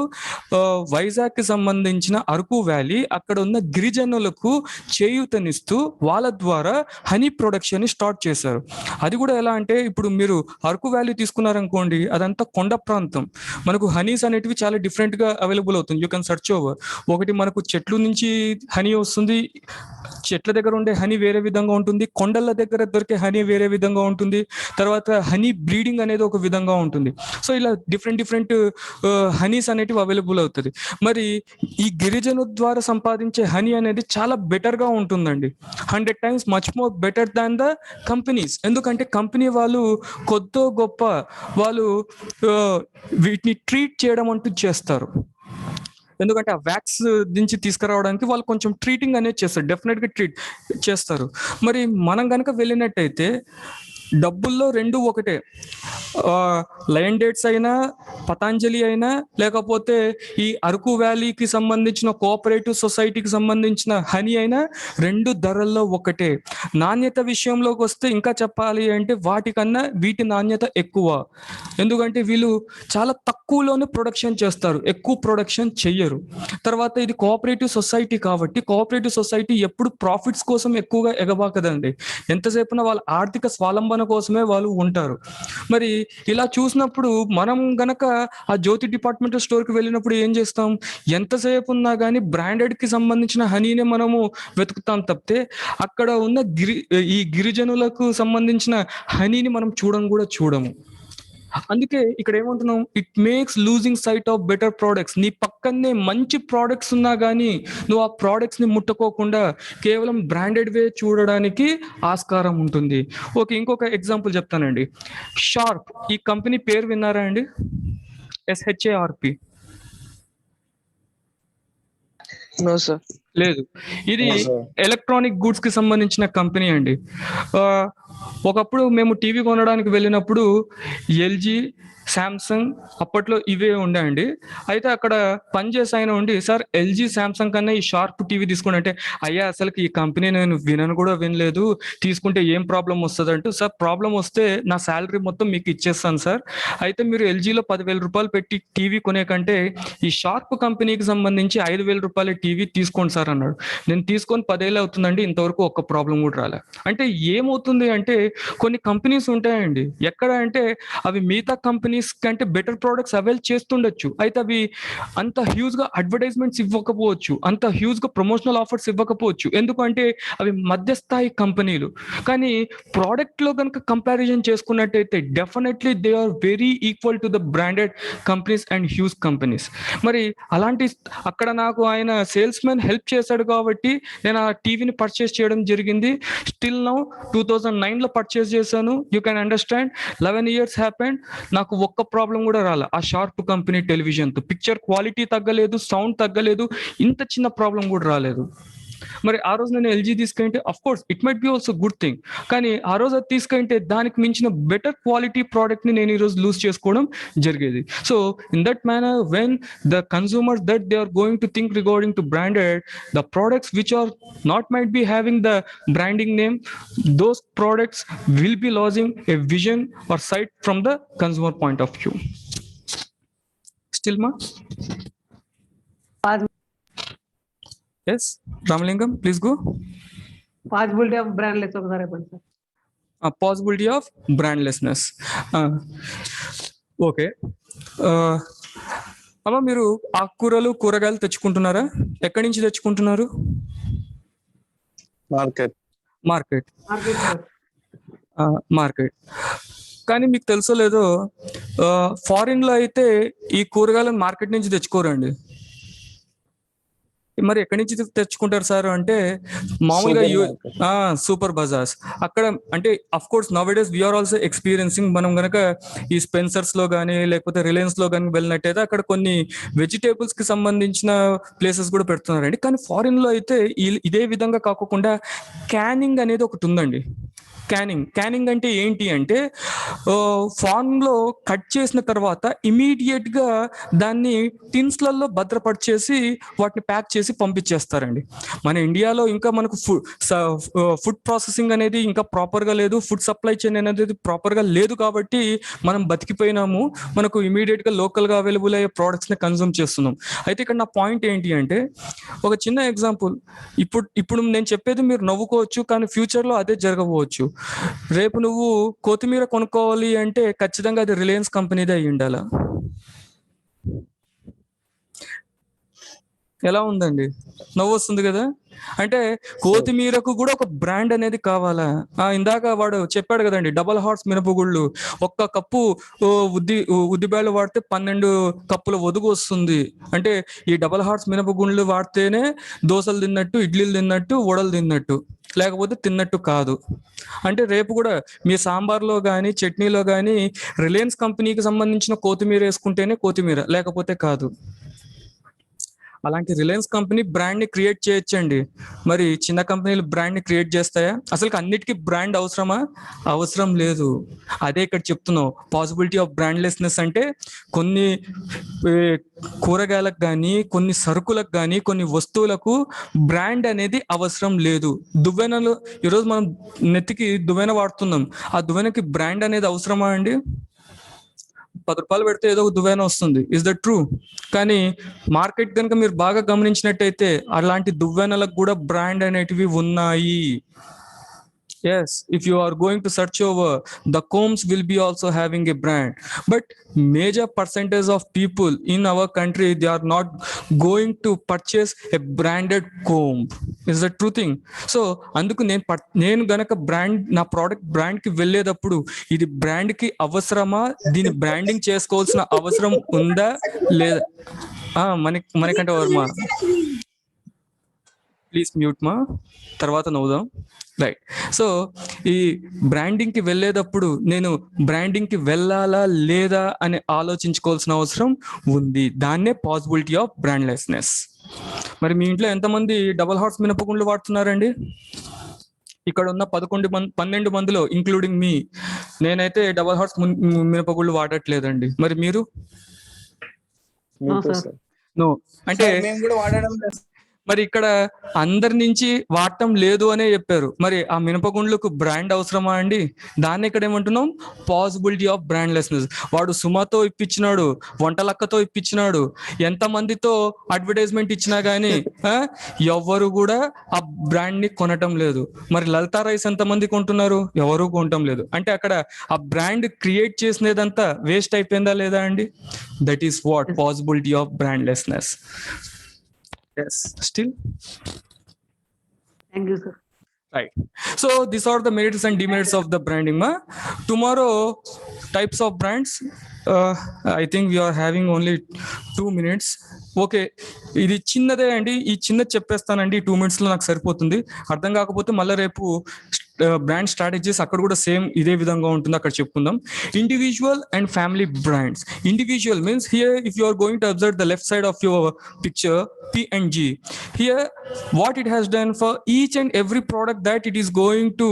వైజాగ్ కి సంబంధించిన అరకు వ్యాలీ, అక్కడ ఉన్న గిరిజనులకు చేయూతనిస్తూ వాళ్ళ ద్వారా హనీ ప్రొడక్షన్ ని స్టార్ట్ చేశారు. అది కూడా ఎలా అంటే ఇప్పుడు మీరు అరకు వ్యాలీ తీసుకున్నారనుకోండి, అదంతా కొండ ప్రాంతం. మనకు హనీస్ అనేటివి చాలా డిఫరెంట్ గా అవైలబుల్ అవుతుంది. You can search over. ఒకటి మనకు చెట్లు నుంచి హనీ వస్తుంది, చెట్ల దగ్గర ఉండే హనీ వేరే విధంగా ఉంటుంది, కొండల దగ్గర దొరికే హనీ వేరే విధంగా ఉంటుంది, తర్వాత హనీ బ్రీడింగ్ అనేది ఒక విధంగా ఉంటుంది. సో ఇలా డిఫరెంట్ హనీస్ అనేటివి అవైలబుల్ అవుతుంది. మరి ఈ గిరిజను ద్వారా సంపాదించే హనీ అనేది చాలా బెటర్ గా ఉంటుందండి, 100 times much more better than the companies. ఎందుకంటే కంపెనీ వాళ్ళు కొద్దో గొప్ప వాళ్ళు వీటిని ట్రీట్ చేయడం అంటూ చేస్తారు. ఎందుకంటే ఆ వ్యాక్స్ నుంచి తీసుకురావడానికి వాళ్ళు కొంచెం ట్రీటింగ్ అనేది చేస్తారు, డెఫినెట్ గా ట్రీట్ చేస్తారు. మరి మనం కనుక వెళ్ళినట్టయితే డబ్బుల్లో 2 ఒకటే. లయన్ డేట్స్ అయినా, పతాంజలి అయినా, లేకపోతే ఈ అరకు వ్యాలీకి సంబంధించిన కోఆపరేటివ్ సొసైటీకి సంబంధించిన హనీ అయినా 2 ధరల్లో ఒకటే. నాణ్యత విషయంలోకి వస్తే ఇంకా చెప్పాలి అంటే వాటికన్నా వీటి నాణ్యత ఎక్కువ. ఎందుకంటే వీళ్ళు చాలా తక్కువలోనే ప్రొడక్షన్ చేస్తారు, ఎక్కువ ప్రొడక్షన్ చెయ్యరు. తర్వాత ఇది కోఆపరేటివ్ సొసైటీ కాబట్టి కోఆపరేటివ్ సొసైటీ ఎప్పుడు ప్రాఫిట్స్ కోసం ఎక్కువగా ఎగబాకదండి. ఎంతసేపున వాళ్ళ ఆర్థిక స్వాలంబన కోసమే వాళ్ళు ఉంటారు. మరి ఇలా చూసినప్పుడు మనం గనక ఆ జ్యోతి డిపార్ట్మెంటల్ స్టోర్ కి వెళ్ళినప్పుడు ఏం చేస్తాం, ఎంతసేపు ఉన్నా కానీ బ్రాండెడ్ కి సంబంధించిన హనీనే మనము వెతుకుతాం తప్పితే అక్కడ ఉన్న ఈ గిరిజనులకు సంబంధించిన హనీని మనం చూడము. అందుకే ఇక్కడ ఏమంటున్నాం, it makes losing sight of better products. నీ పక్కనే మంచి ప్రోడక్ట్స్ ఉన్నా కానీ నువ్వు ఆ ప్రోడక్ట్స్ ని ముట్టుకోకుండా కేవలం బ్రాండెడ్ వే చూడడానికి ఆస్కారం ఉంటుంది. ఓకే, ఇంకొక ఎగ్జాంపుల్ చెప్తానండి. షార్ప్, ఈ కంపెనీ పేరు విన్నారా అండి? SHARP. No, sir. లేదు, ఇది ఎలక్ట్రానిక్ గూడ్స్ కి సంబంధించిన కంపెనీ అండి. ఒకప్పుడు మేము టీవీ కొనడానికి వెళ్ళినప్పుడు ఎల్జీ, శాంసంగ్ అప్పట్లో ఇవే ఉండండి. అయితే అక్కడ పనిచేసే ఆయన ఉండి, సార్ ఎల్జీ శాంసంగ్ కన్నా ఈ షార్ప్ టీవీ తీసుకోండి అంటే, అయ్యా అసలు ఈ కంపెనీ నేను వినను కూడా వినలేదు, తీసుకుంటే ఏం ప్రాబ్లం వస్తుంది అంటూ, సార్ ప్రాబ్లం వస్తే నా శాలరీ మొత్తం మీకు ఇచ్చేస్తాను సార్, అయితే మీరు ఎల్జీలో 10,000 రూపాయలు పెట్టి టీవీ కొనే కంటే ఈ షార్ప్ కంపెనీకి సంబంధించి 5,000 రూపాయల టీవీ తీసుకోండి సార్ అన్నాడు. నేను తీసుకొని 10 ఏళ్ళు అవుతుందండి, ఇంతవరకు ఒక్క ప్రాబ్లం కూడా రాలే. అంటే ఏమవుతుంది అంటే కొన్ని కంపెనీస్ ఉంటాయండి, ఎక్కడ అంటే అవి మిగతా కంపెనీస్ కంటే బెటర్ ప్రోడక్ట్స్ అవైల్ చేస్తుండొచ్చు, అయితే అవి అంత హ్యూజ్ గా అడ్వర్టైజ్మెంట్స్ ఇవ్వకపోవచ్చు, అంత హ్యూజ్ గా ప్రమోషనల్ ఆఫర్స్ ఇవ్వకపోవచ్చు, ఎందుకంటే అవి మధ్యస్థాయి కంపెనీలు. కానీ ప్రోడక్ట్ లో కనుక కంపారిజన్ చేసుకున్నట్టయితే definitely they are very equal to the branded companies and huge companies. మరి అలాంటి అక్కడ నాకు ఆయన సేల్స్ మ్యాన్ హెల్ప్ చేశాడు కాబట్టి నేను ఆ టీవీని పర్చేస్ చేయడం జరిగింది. స్టిల్ నౌ 2009 లో పర్చేస్ చేశాను. You can understand, 11 years happened, నాకు ఒక్క ప్రాబ్లం కూడా రాలే ఆ షార్ప్ కంపెనీ టెలివిజన్తో. పిక్చర్ క్వాలిటీ తగ్గలేదు, సౌండ్ తగ్గలేదు, ఇంత చిన్న ప్రాబ్లం కూడా రాలేదు. మరి ఆ రోజు నేను ఎల్జీ తీసుకుంటే of course it might be also good thing, కానీ ఆ రోజు అది తీసుకుంటే దానికి మించిన బెటర్ క్వాలిటీ ప్రోడక్ట్ ని నేను ఈ రోజు లూజ్ చేసుకోవడం జరిగేది. So in that manner when the consumers that they are going to think regarding to branded, the products which are not might be having the branding name, those products will be losing a vision or sight from the consumer point of view. Still ma? Yes, Ramalingam, please go. Possibility of brandless ఒకసారి చెప్పండి sir. Possibility of brandlessness. Okay, అమ్మ మీరు ఆకుకూరలు కూరగాయలు తెచ్చుకుంటున్నారా? ఎక్కడి నుంచి తెచ్చుకుంటున్నారు? మార్కెట్. Market sir. మార్కెట్. కానీ మీకు తెలుసో లేదో, ఫారిన్ లో అయితే ఈ కూరగాయలను మార్కెట్ నుంచి తెచ్చుకోరండి. మరి ఎక్కడి నుంచి తెచ్చుకుంటారు సార్ అంటే, మామూలుగా సూపర్ బజార్స్ అక్కడ. అంటే of course nowadays we are also experiencing, మనం గనక ఈ స్పెన్సర్స్ లో కానీ లేకపోతే రిలయన్స్ లో కానీ వెళ్ళినట్టయితే అక్కడ కొన్ని వెజిటేబుల్స్ కి సంబంధించిన ప్లేసెస్ కూడా పెడుతున్నారండి. కానీ ఫారిన్ లో అయితే ఇదే విధంగా కాకుండా క్యానింగ్ అనేది ఒకటి ఉందండి. క్యానింగ్ అంటే ఏంటి అంటే, ఫార్మ్ లో కట్ చేసిన తర్వాత ఇమీడియట్ గా దాన్ని టిన్స్లలో భద్రపరిచేసి వాటిని ప్యాక్ చేసి పంపించేస్తారండి. మన ఇండియాలో ఇంకా మనకు ఫుడ్ ప్రాసెసింగ్ అనేది ఇంకా ప్రాపర్ గా లేదు, ఫుడ్ సప్లై చైన్ అనేది ప్రాపర్ గా లేదు, కాబట్టి మనం బతికిపోయినాము. మనకు ఇమీడియట్ గా లోకల్ గా అవైలబుల్ అయ్యే ప్రోడక్ట్స్ ని కన్సూమ్ చేస్తున్నాం. అయితే ఇక్కడ నా పాయింట్ ఏంటి అంటే, ఒక చిన్న ఎగ్జాంపుల్. ఇప్పుడు నేను చెప్పేది మీరు నవ్వుకోవచ్చు, కానీ ఫ్యూచర్ లో అదే జరగవచ్చు. రేపు నువ్వు కొత్తిమీర కొనుక్కోవాలి అంటే ఖచ్చితంగా అది రిలయన్స్ కంపెనీదే అయి ఉండాలా? ఎలా ఉందండి? నవ్వు వస్తుంది కదా. అంటే కొత్తిమీరకు కూడా ఒక బ్రాండ్ అనేది కావాలా? ఇందాక వాడు చెప్పాడు కదండి, డబల్ హార్స్ మినపగుళ్ళు, ఒక్క కప్పు ఉద్దిబేళ్ళు వాడితే 12 కప్పుల ఒదుగు వస్తుంది. అంటే ఈ డబల్ హార్స్ మినపగుళ్ళు వాడితేనే దోశలు తిన్నట్టు, ఇడ్లీలు తిన్నట్టు, వడలు తిన్నట్టు, లేకపోతే తిన్నట్టు కాదు. అంటే రేపు కూడా మీ సాంబార్లో కానీ చట్నీలో కానీ రిలయన్స్ కంపెనీకి సంబంధించిన కొత్తిమీర వేసుకుంటేనే కొత్తిమీర, లేకపోతే కాదు. అలాంటి రిలయన్స్ కంపెనీ బ్రాండ్ ని క్రియేట్ చేయొచ్చండి. మరి చిన్న కంపెనీలు బ్రాండ్ ని క్రియేట్ చేస్తాయా? అసలు అన్నిటికీ బ్రాండ్ అవసరమా? అవసరం లేదు. అదే ఇక్కడ చెప్తున్నాం, పాసిబిలిటీ ఆఫ్ బ్రాండ్లెస్నెస్ అంటే కొన్ని కూరగాయలకు కానీ, కొన్ని సరుకులకు కానీ, కొన్ని వస్తువులకు బ్రాండ్ అనేది అవసరం లేదు. దువ్వెనలు ఈరోజు మనం నెత్తికి దువ్వెన వాడుతున్నాం, ఆ దువ్వెనకి బ్రాండ్ అనేది అవసరమా అండి? 10 రూపాయలు పెడితే ఏదో ఒక దువ్వెన వస్తుంది. Is that true? కానీ మార్కెట్ కనుక మీరు బాగా గమనించినట్టయితే అలాంటి దువ్వెనలకు కూడా బ్రాండ్ అనేటివి ఉన్నాయి. Yes, if you are going to search over, the combs will be also having a brand. But major percentage of people in our country, they are not going to purchase a branded comb. Is the true thing. So అందుకు నేను గనక నా ప్రోడక్ట్ బ్రాండ్ కి వెళ్ళేటప్పుడు ఇది బ్రాండ్ కి అవసరమా, దీని బ్రాండింగ్ చేసుకోవాల్సిన అవసరం ఉందా లేదా? మనకంటే వర్మ ప్లీజ్ మ్యూట్ మా, తర్వాత నవ్వుదాం. రైట్. సో ఈ బ్రాండింగ్ కి వెళ్ళేటప్పుడు నేను బ్రాండింగ్ కి వెళ్ళాలా లేదా అని ఆలోచించుకోవాల్సిన అవసరం ఉంది. దాన్నే పాసిబిలిటీ ఆఫ్ బ్రాండ్లెస్నెస్. మరి మీ ఇంట్లో ఎంతమంది డబల్ హార్స్ మినపగుండ్లు వాడుతున్నారండి? ఇక్కడ ఉన్న 12 మందిలో ఇంక్లూడింగ్ మీ, నేనైతే డబల్ హార్స్ మినపగుళ్ళు వాడట్లేదండి. మరి మీరు? నో అంటే మేము కూడా వాడడం లేదు. మరి ఇక్కడ అందరి నుంచి వాడటం లేదు అనే చెప్పారు. మరి ఆ మినపగుండ్లకు బ్రాండ్ అవసరమా అండి? దాన్ని ఇక్కడ ఏమంటున్నాం? Possibility of brandlessness. వాడు సుమాతో ఇప్పించినాడు, వంటలక్కతో ఇప్పించినాడు, ఎంత మందితో అడ్వర్టైజ్మెంట్ ఇచ్చినా గానీ ఎవరు కూడా ఆ బ్రాండ్ ని కొనటం లేదు. మరి లలితా రైస్ ఎంత మంది కొంటున్నారు? ఎవరు కొనటం లేదు. అంటే అక్కడ ఆ బ్రాండ్ క్రియేట్ చేసినదంతా వేస్ట్ అయిపోయిందా లేదా అండి? That is what possibility of brandlessness. Yes, still. Thank you, sir. Right. So these are the merits and demerits of the branding. Tomorrow, types of brands. I think we are having only 2 minutes. Okay, ఇది చిన్నదే అండి. ఈ చిన్నది చెప్పేస్తానండి, 2 minutes లో నాకు సరిపోతుంది. అర్థం కాకపోతే మళ్ళీ రేపు బ్రాండ్ స్ట్రాటజీస్ అక్కడ కూడా సేమ్ ఇదే విధంగా ఉంటుంది, అక్కడ చెప్పుకుందాం. Individual and family brands. Individual means here if you are going to observe the left side of your picture P&G, here what it has done for each and every product that it is going to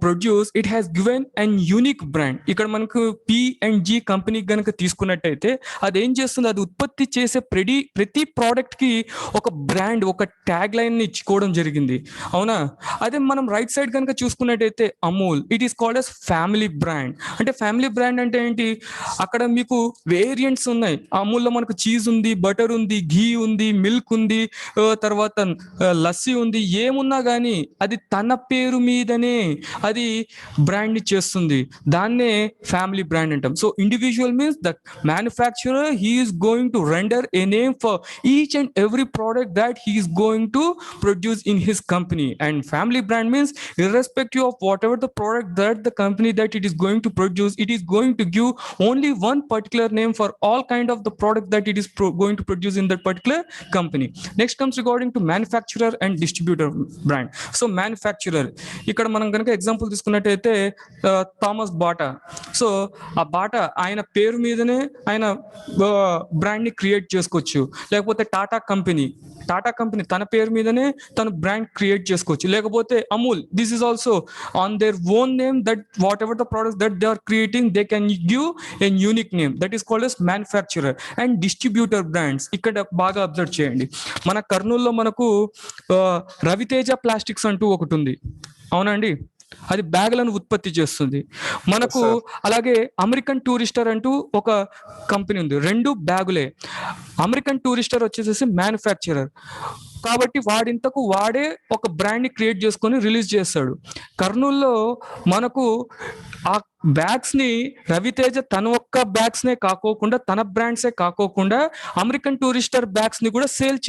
produce, it has given an unique brand. ఇక్కడ మనకు P&G కంపెనీ గనుక తీసుకున్నట్టయితే అది ఏం చేస్తుంది? అది ఉత్పత్తి చేసే ప్రతి ప్రోడక్ట్ కి ఒక బ్రాండ్, ఒక ట్యాగ్ లైన్ ని ఇచ్చుకోవడం జరిగింది. అవునా? అదే మనం రైట్ సైడ్ కనుక చూసుకున్నట్టయితే Amul, it is called yes family brand. అంటే ఫ్యామిలీ బ్రాండ్ అంటే ఏంటి? అక్కడ మీకు వేరియంట్స్ ఉన్నాయి. అమూల్లో మనకు చీజ్ ఉంది, బటర్ ఉంది, ఘీ ఉంది, మిల్క్ ఉంది, తర్వాత లస్సీ ఉంది. ఏమున్నా కానీ అది తన పేరు మీదనే అది బ్రాండ్ ని చేస్తుంది. దాన్నే ఫ్యామిలీ బ్రాండ్ అంటాం. So individual means the manufacturer he is going to render A name for each and every product that he is going to produce in his company. And family brand means irrespective of whatever the product that the company that it is going to produce, it is going to give only one particular name for all kind of the product that it is going to produce in that particular company. Next comes regarding to manufacturer and distributor brand. So manufacturer, ఇక్కడ మనం కనుక ఎగ్జాంపుల్ తీసుకున్నట్టయితే థామస్ బాటా. సో ఆ బాటా ఆయన పేరు మీదనే ఆయన బ్రాండ్ ని క్రియేట్ చేసుకోవచ్చు. లేకపోతే టాటా కంపెనీ తన పేరు మీదనే తను బ్రాండ్ క్రియేట్ చేసుకోవచ్చు. లేకపోతే Amul, this is also on their own name, that whatever the products that they are creating they can give a unique name, that is called as manufacturer. And distributor brands ఇక్కడ బాగా అబ్జర్వ్ చేయండి. మన కర్నూలులో మనకు రవితేజ ప్లాస్టిక్స్ అంటూ ఒకటి ఉంది. అవునండి? అది బ్యాగులను ఉత్పత్తి చేస్తుంది మనకు. అలాగే అమెరికన్ టూరిస్టర్ అంటూ ఒక కంపెనీ ఉంది. 2 బ్యాగులే. అమెరికన్ టూరిస్టర్ వచ్చేసేసి మ్యానుఫ్యాక్చరర్ కాబట్టి వాడే ఒక బ్రాండ్ ని క్రియేట్ చేసుకొని రిలీజ్ చేస్తాడు. కర్నూలులో మనకు ఆ బ్యాగ్స్ ని రవితేజ తన ఒక్క బ్యాగ్స్ నే కాకోకుండా, తన బ్రాండ్సే కాకోకుండా అమెరికన్ టూరిస్టర్ బ్యాగ్స్ ని కూడా సేల్